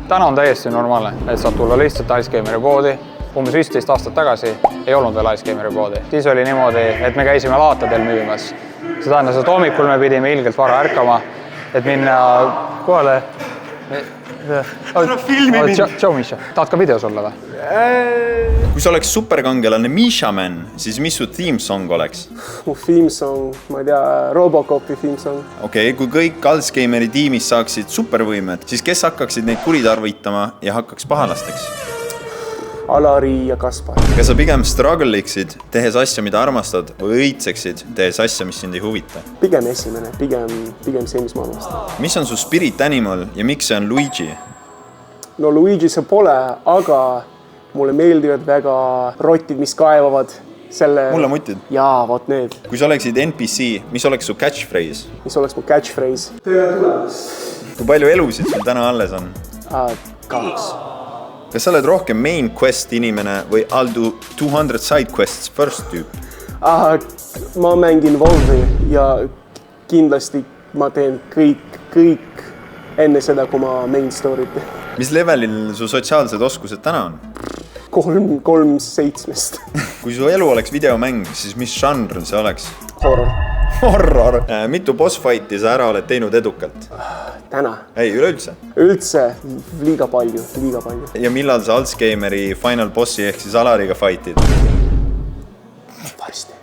Täna on täiesti normaalne, et saad tulla lihtsalt Ice Gameri poodi. Umbes 15 aastat tagasi ei olnud veel Ice Gameri poodi. Siis oli niimoodi, et me käisime laatadel müümas. See tähendas, et hommikul me pidime ilgelt vara ärkama, et minna kohale. Filmi mind. Tšau, Misha. Tahad ka videos olla või? Kui sa oleks superkangelane Misha Man, siis mis su theme song oleks? Mu theme song, ma ei tea, Robocopi theme song. Okei, kui kõik Ice Gameri tiimis saaksid supervõimed, siis kes hakkaksid neid kuritarvitama ja hakkaks pahalasteks? Alari ja Kaspar. Kas sa pigem struggle'iksid, tehes asja, mida armastad, või õitseksid, tehes asja, mis sind ei huvita? Pigem esimene, pigem see, mis ma armastan. Mis on su spirit animal ja miks see on Luigi? No Luigi see pole, aga mulle meeldivad väga rotid, mis kaevavad selle... Mulle mutid. Jaa, vot need. Kui sa oleksid NPC, mis oleks su catchphrase? Mis oleks mu catchphrase? Tere tulemast. Kui palju elusid sul täna alles on? 2. Kas sa oled rohkem main quest inimene või I'll do 200 side quests first tüüp? Ma mängin Volvi ja kindlasti ma teen kõik enne seda, kui ma main story't. Mis levelil su sotsiaalsed oskused täna on? 3-7. Kui su elu oleks videomäng, siis mis žanr see oleks? Horror. Horror! Mitu boss fighti sa ära oled teinud edukalt? Täna. Ei, üleüldse? Üldse liiga palju. Ja millal sa Ice Gameri final bossi ehk siis Alariga fightid? Varsti.